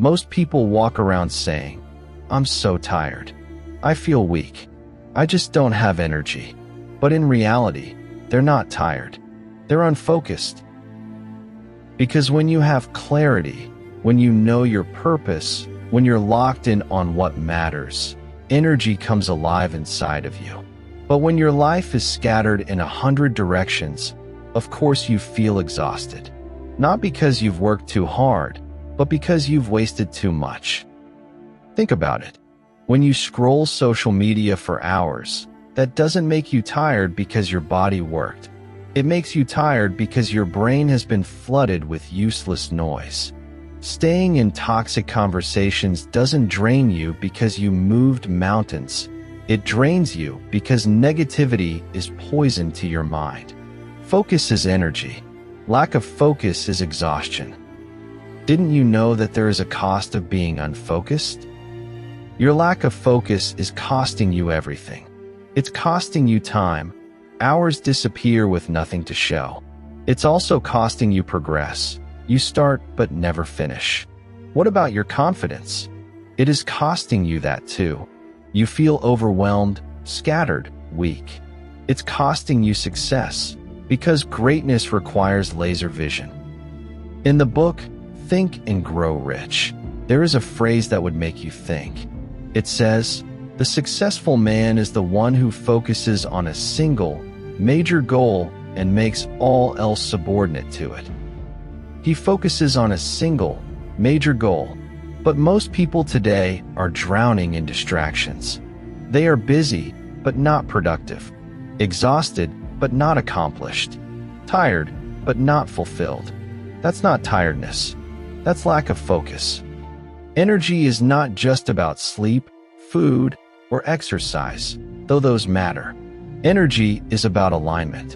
Most people walk around saying, "I'm so tired. I feel weak. I just don't have energy." But in reality, they're not tired. They're unfocused. Because when you have clarity, when you know your purpose, when you're locked in on what matters, energy comes alive inside of you. But when your life is scattered in 100 directions, of course you feel exhausted. Not because you've worked too hard, but because you've wasted too much. Think about it. When you scroll social media for hours, that doesn't make you tired because your body worked. It makes you tired because your brain has been flooded with useless noise. Staying in toxic conversations doesn't drain you because you moved mountains. It drains you because negativity is poison to your mind. Focus is energy. Lack of focus is exhaustion. Didn't you know that there is a cost of being unfocused? Your lack of focus is costing you everything. It's costing you time. Hours disappear with nothing to show. It's also costing you progress. You start but never finish. What about your confidence? It is costing you that too. You feel overwhelmed, scattered, weak. It's costing you success, because greatness requires laser vision. In the book, Think and Grow Rich, there is a phrase that would make you think. It says, "The successful man is the one who focuses on a single, major goal and makes all else subordinate to it." He focuses on a single, major goal, but most people today are drowning in distractions. They are busy, but not productive. Exhausted, but not accomplished. Tired, but not fulfilled. That's not tiredness. That's lack of focus. Energy is not just about sleep, food, or exercise, though those matter. Energy is about alignment.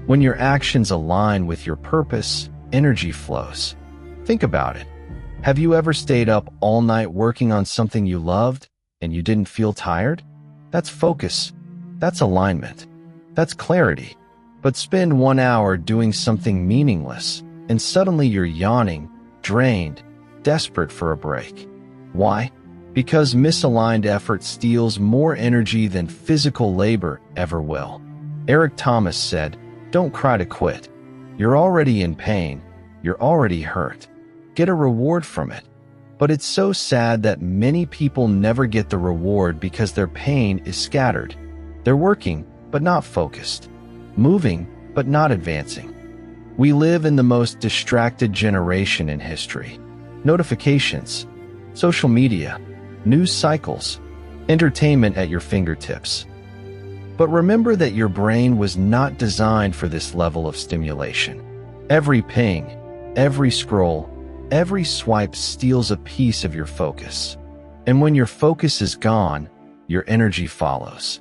When your actions align with your purpose, energy flows. Think about it. Have you ever stayed up all night working on something you loved and you didn't feel tired? That's focus. That's alignment. That's clarity. But spend 1 hour doing something meaningless, and suddenly you're yawning, drained, desperate for a break. Why? Because misaligned effort steals more energy than physical labor ever will. Eric Thomas said, "Don't cry to quit. You're already in pain. You're already hurt. Get a reward from it." But it's so sad that many people never get the reward because their pain is scattered. They're working, but not focused. Moving, but not advancing. We live in the most distracted generation in history. Notifications, social media, news cycles, entertainment at your fingertips. But remember that your brain was not designed for this level of stimulation. Every ping, every scroll, every swipe steals a piece of your focus. And when your focus is gone, your energy follows.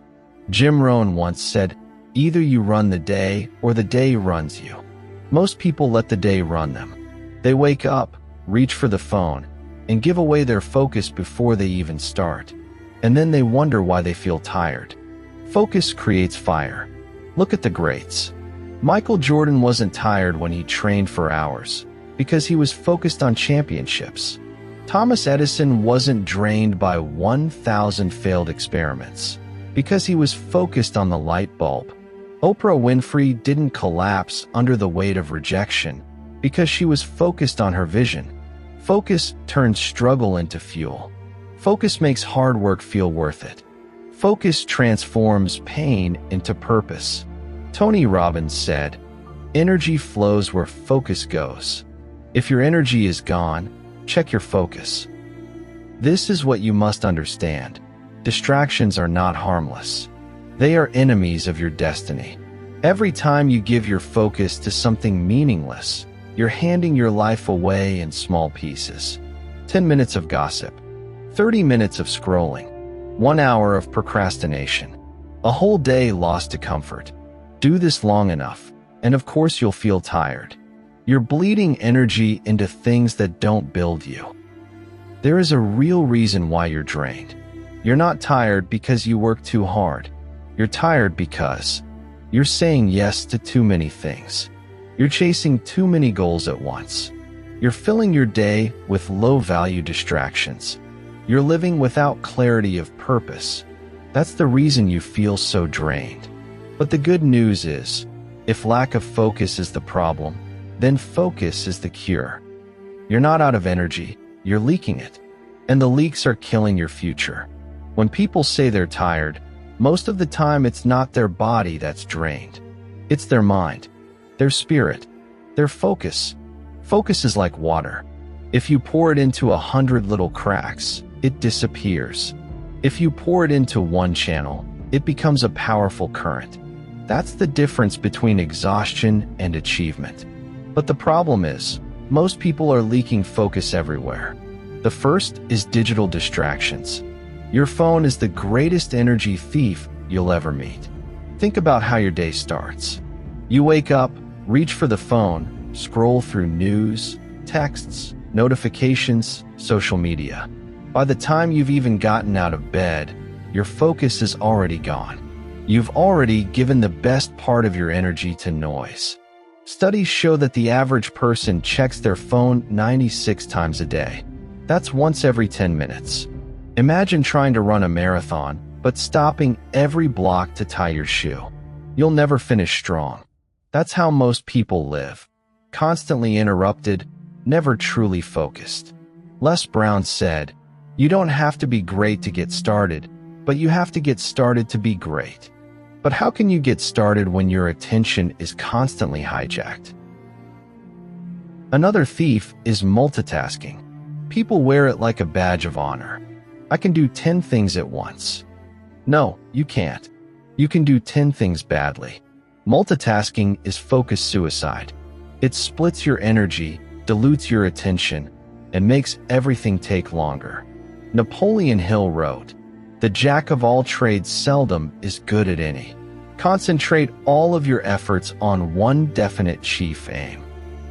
Jim Rohn once said, "Either you run the day or the day runs you." Most people let the day run them. They wake up, reach for the phone, and give away their focus before they even start. And then they wonder why they feel tired. Focus creates fire. Look at the greats. Michael Jordan wasn't tired when he trained for hours, because he was focused on championships. Thomas Edison wasn't drained by 1,000 failed experiments, because he was focused on the light bulb. Oprah Winfrey didn't collapse under the weight of rejection, because she was focused on her vision. Focus turns struggle into fuel. Focus makes hard work feel worth it. Focus transforms pain into purpose. Tony Robbins said, "Energy flows where focus goes." If your energy is gone, check your focus. This is what you must understand. Distractions are not harmless. They are enemies of your destiny. Every time you give your focus to something meaningless, you're handing your life away in small pieces. 10 minutes of gossip, 30 minutes of scrolling, 1 hour of procrastination, a whole day lost to comfort. Do this long enough, and of course you'll feel tired. You're bleeding energy into things that don't build you. There is a real reason why you're drained. You're not tired because you work too hard. You're tired because you're saying yes to too many things. You're chasing too many goals at once. You're filling your day with low-value distractions. You're living without clarity of purpose. That's the reason you feel so drained. But the good news is, if lack of focus is the problem, then focus is the cure. You're not out of energy, you're leaking it. And the leaks are killing your future. When people say they're tired, most of the time it's not their body that's drained. It's their mind, their spirit, their focus. Focus is like water. If you pour it into 100 little cracks, it disappears. If you pour it into one channel, it becomes a powerful current. That's the difference between exhaustion and achievement. But the problem is, most people are leaking focus everywhere. The first is digital distractions. Your phone is the greatest energy thief you'll ever meet. Think about how your day starts. You wake up, reach for the phone, scroll through news, texts, notifications, social media. By the time you've even gotten out of bed, your focus is already gone. You've already given the best part of your energy to noise. Studies show that the average person checks their phone 96 times a day. That's once every 10 minutes. Imagine trying to run a marathon, but stopping every block to tie your shoe. You'll never finish strong. That's how most people live. Constantly interrupted, never truly focused. Les Brown said, "You don't have to be great to get started, but you have to get started to be great." But how can you get started when your attention is constantly hijacked? Another thief is multitasking. People wear it like a badge of honor. I can do 10 things at once. No, you can't. You can do 10 things badly. Multitasking is focus suicide. It splits your energy, dilutes your attention, and makes everything take longer. Napoleon Hill wrote, "The jack of all trades seldom is good at any." Concentrate all of your efforts on one definite chief aim.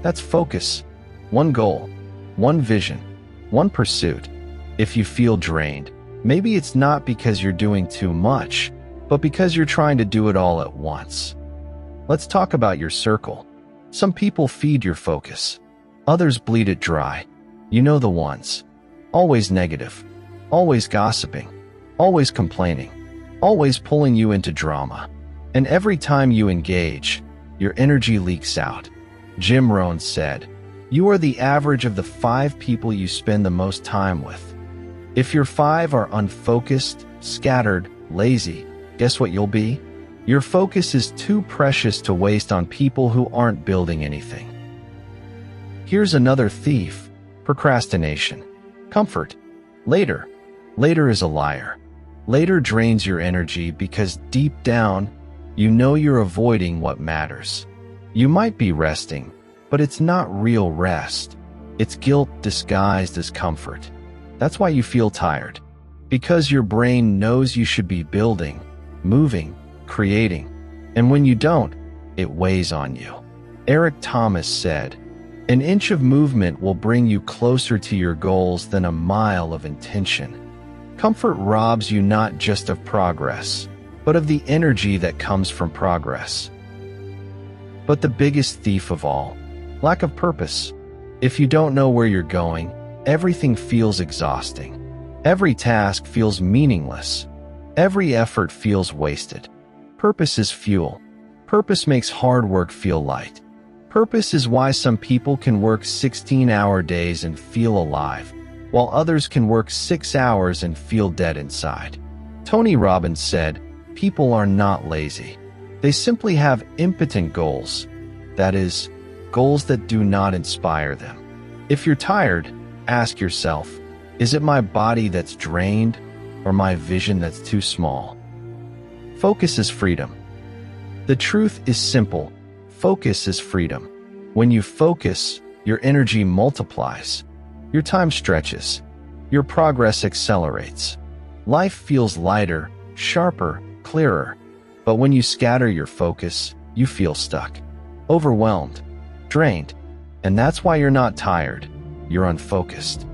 That's focus. One goal, one vision, one pursuit. If you feel drained, maybe it's not because you're doing too much, but because you're trying to do it all at once. Let's talk about your circle. Some people feed your focus. Others bleed it dry. You know the ones. Always negative. Always gossiping. Always complaining. Always pulling you into drama. And every time you engage, your energy leaks out. Jim Rohn said, "You are the average of the 5 people you spend the most time with." If your 5 are unfocused, scattered, lazy, guess what you'll be? Your focus is too precious to waste on people who aren't building anything. Here's another thief: procrastination. Comfort. Later. Later is a liar. Later drains your energy because deep down, you know you're avoiding what matters. You might be resting, but it's not real rest. It's guilt disguised as comfort. That's why you feel tired. Because your brain knows you should be building, moving, creating. And when you don't, it weighs on you. Eric Thomas said, "An inch of movement will bring you closer to your goals than a mile of intention." Comfort robs you not just of progress, but of the energy that comes from progress. But the biggest thief of all, lack of purpose. If you don't know where you're going, everything feels exhausting. Every task feels meaningless. Every effort feels wasted. Purpose is fuel. Purpose makes hard work feel light. Purpose is why some people can work 16-hour days and feel alive, while others can work 6 hours and feel dead inside. Tony Robbins said, "People are not lazy. They simply have impotent goals. That is, goals that do not inspire them." If you're tired, ask yourself, is it my body that's drained or my vision that's too small? Focus is freedom. The truth is simple. Focus is freedom. When you focus, your energy multiplies. Your time stretches. Your progress accelerates. Life feels lighter, sharper, clearer. But when you scatter your focus, you feel stuck, overwhelmed, drained. And that's why you're not tired. You're unfocused.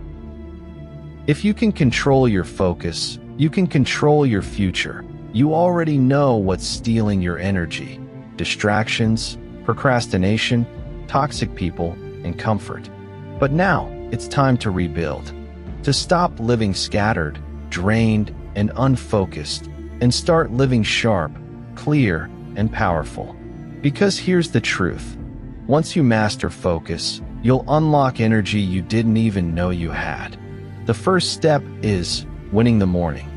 If you can control your focus, you can control your future. You already know what's stealing your energy: distractions, procrastination, toxic people, and comfort. But now, it's time to rebuild. To stop living scattered, drained, and unfocused, and start living sharp, clear, and powerful. Because here's the truth. Once you master focus, you'll unlock energy you didn't even know you had. The first step is winning the morning.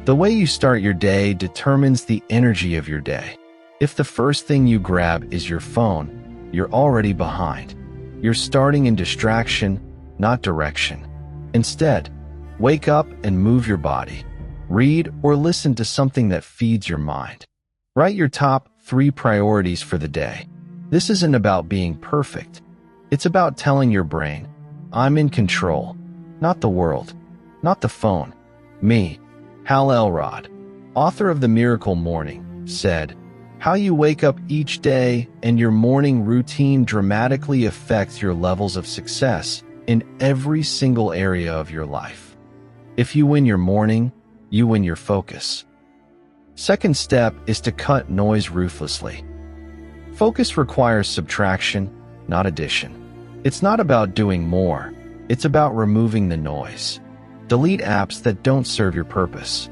The way you start your day determines the energy of your day. If the first thing you grab is your phone, you're already behind. You're starting in distraction, not direction. Instead, wake up and move your body. Read or listen to something that feeds your mind. Write your top 3 priorities for the day. This isn't about being perfect. It's about telling your brain, I'm in control, not the world, not the phone. Me, Hal Elrod, author of The Miracle Morning, said, how you wake up each day and your morning routine dramatically affects your levels of success in every single area of your life. If you win your morning, you win your focus. Second step is to cut noise ruthlessly. Focus requires subtraction, not addition. It's not about doing more, it's about removing the noise. Delete apps that don't serve your purpose.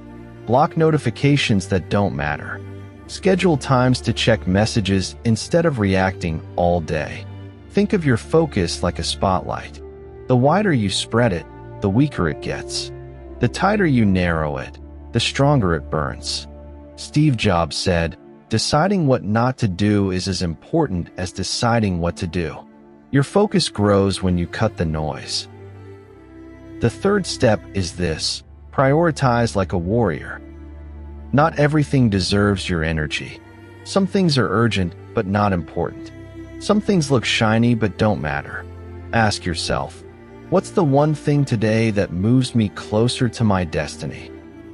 Block notifications that don't matter. Schedule times to check messages instead of reacting all day. Think of your focus like a spotlight. The wider you spread it, the weaker it gets. The tighter you narrow it, the stronger it burns. Steve Jobs said, deciding what not to do is as important as deciding what to do. Your focus grows when you cut the noise. The third step is this: prioritize like a warrior. Not everything deserves your energy. Some things are urgent but not important. Some things look shiny but don't matter. Ask yourself, what's the one thing today that moves me closer to my destiny?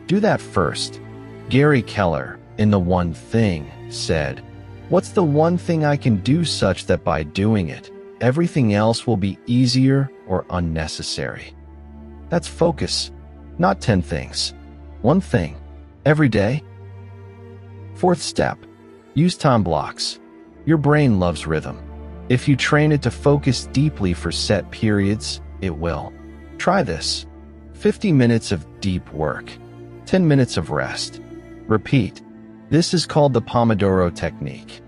Do that first. Gary Keller, in The One Thing, said, what's the one thing I can do such that by doing it, everything else will be easier or unnecessary? That's focus, not 10 things. One thing, every day. Fourth step, use time blocks. Your brain loves rhythm. If you train it to focus deeply for set periods, it will. Try this. 50 minutes of deep work, 10 minutes of rest. Repeat. This is called the Pomodoro technique.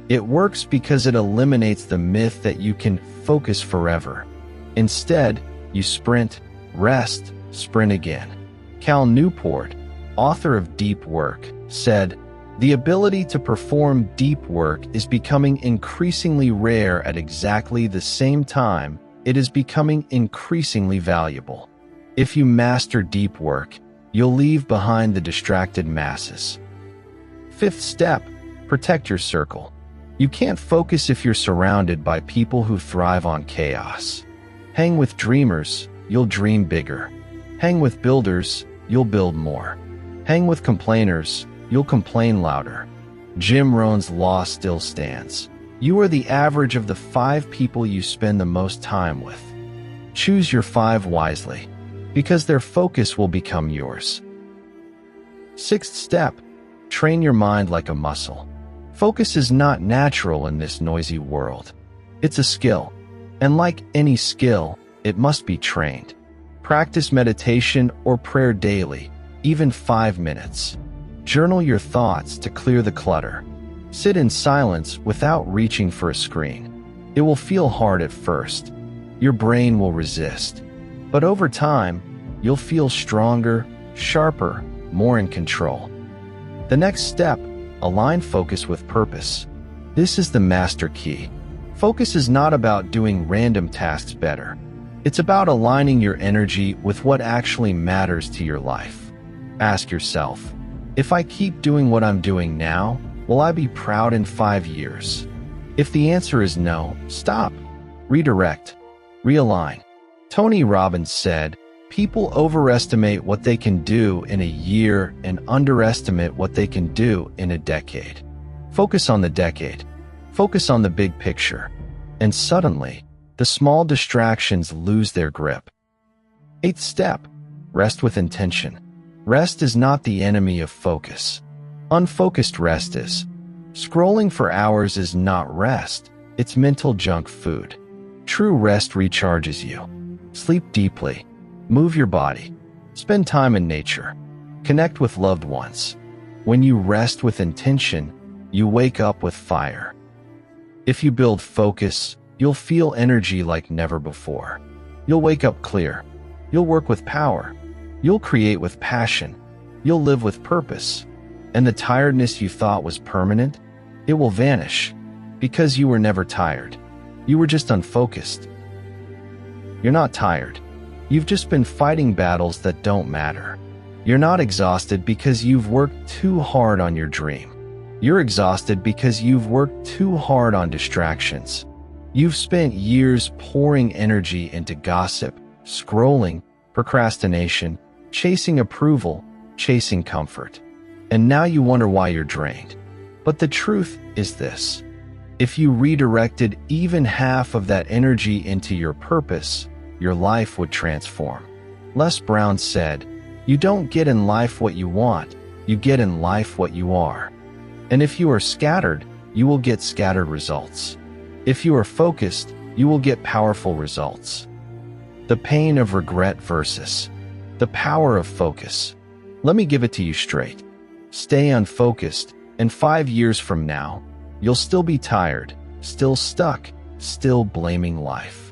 It works because it eliminates the myth that you can focus forever. Instead, you sprint, rest, sprint again. Cal Newport, author of Deep Work, said, the ability to perform deep work is becoming increasingly rare at exactly the same time it is becoming increasingly valuable. If you master deep work, you'll leave behind the distracted masses. Fifth step, protect your circle. You can't focus if you're surrounded by people who thrive on chaos. Hang with dreamers, you'll dream bigger. Hang with builders, you'll build more. Hang with complainers, you'll complain louder. Jim Rohn's law still stands. You are the average of the 5 people you spend the most time with. Choose your 5 wisely, because their focus will become yours. Sixth step, train your mind like a muscle. Focus is not natural in this noisy world. It's a skill, and like any skill, it must be trained. Practice meditation or prayer daily, even 5 minutes. Journal your thoughts to clear the clutter. Sit in silence without reaching for a screen. It will feel hard at first. Your brain will resist. But over time, you'll feel stronger, sharper, more in control. The next step, align focus with purpose. This is the master key. Focus is not about doing random tasks better. It's about aligning your energy with what actually matters to your life. Ask yourself, if I keep doing what I'm doing now, will I be proud in 5 years? If the answer is no, stop. Redirect. Realign. Tony Robbins said, people overestimate what they can do in a year and underestimate what they can do in a decade. Focus on the decade. Focus on the big picture. And suddenly, the small distractions lose their grip. Eighth step, rest with intention. Rest is not the enemy of focus. Unfocused rest is. Scrolling for hours is not rest, it's mental junk food. True True rest recharges you. Sleep deeply. Move your body. Spend time in nature. Connect with loved ones. When you rest with intention, you wake up with fire. If you build focus, you'll feel energy like never before. You'll wake up clear. You'll work with power. You'll create with passion. You'll live with purpose. And the tiredness you thought was permanent, it will vanish. Because you were never tired. You were just unfocused. You're not tired. You've just been fighting battles that don't matter. You're not exhausted because you've worked too hard on your dream. You're exhausted because you've worked too hard on distractions. You've spent years pouring energy into gossip, scrolling, procrastination, chasing approval, chasing comfort. And now you wonder why you're drained. But the truth is this. If you redirected even half of that energy into your purpose, your life would transform. Les Brown said, "You don't get in life what you want, you get in life what you are." And if you are scattered, you will get scattered results. If you are focused, you will get powerful results. The pain of regret versus the power of focus. Let me give it to you straight. Stay unfocused, and 5 years from now, you'll still be tired, still stuck, still blaming life.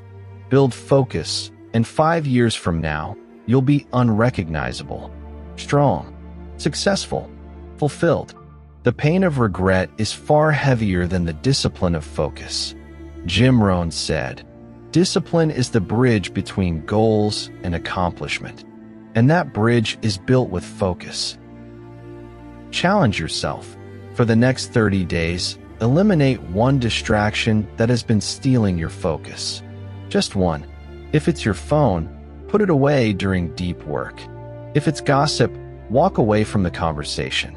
Build focus, and 5 years from now, you'll be unrecognizable, strong, successful, fulfilled. The pain of regret is far heavier than the discipline of focus. Jim Rohn said, "Discipline is the bridge between goals and accomplishment, and that bridge is built with focus." Challenge yourself. For the next 30 days, eliminate one distraction that has been stealing your focus. Just one. If it's your phone, put it away during deep work. If it's gossip, walk away from the conversation.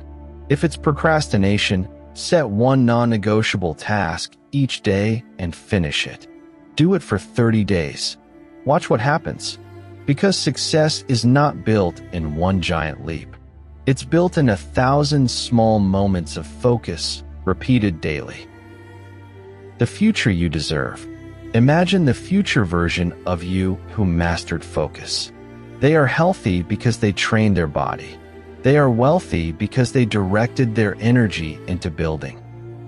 If it's procrastination, set one non-negotiable task each day and finish it. Do it for 30 days. Watch what happens. Because success is not built in one giant leap. It's built in 1,000 small moments of focus, repeated daily. The future you deserve. Imagine the future version of you who mastered focus. They are healthy because they trained their body. They are wealthy because they directed their energy into building.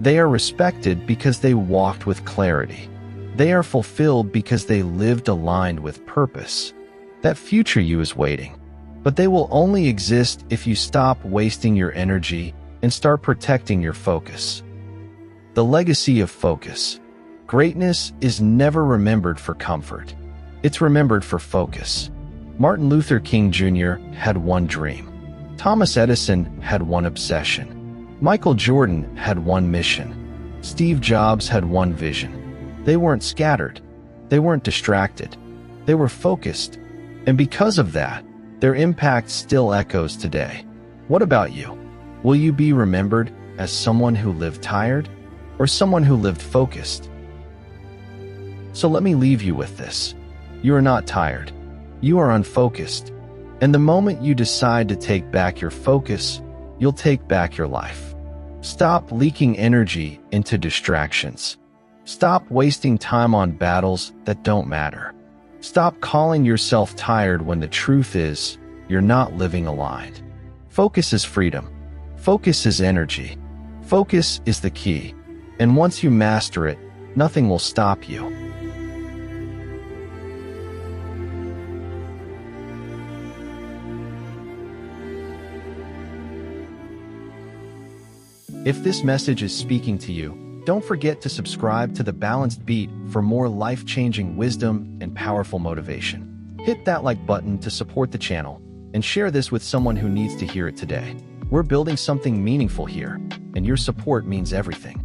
They are respected because they walked with clarity. They are fulfilled because they lived aligned with purpose. That future you is waiting. But they will only exist if you stop wasting your energy and start protecting your focus. The legacy of focus. Greatness is never remembered for comfort. It's remembered for focus. Martin Luther King Jr. had one dream. Thomas Edison had one obsession. Michael Jordan had one mission. Steve Jobs had one vision. They weren't scattered. They weren't distracted. They were focused. And because of that, their impact still echoes today. What about you? Will you be remembered as someone who lived tired or someone who lived focused? So let me leave you with this. You are not tired. You are unfocused. And the moment you decide to take back your focus, you'll take back your life. Stop leaking energy into distractions. Stop wasting time on battles that don't matter. Stop calling yourself tired when the truth is, you're not living aligned. Focus is freedom. Focus is energy. Focus is the key. And once you master it, nothing will stop you. If this message is speaking to you, don't forget to subscribe to The Balanced Beat for more life-changing wisdom and powerful motivation. Hit that like button to support the channel and share this with someone who needs to hear it today. We're building something meaningful here, and your support means everything.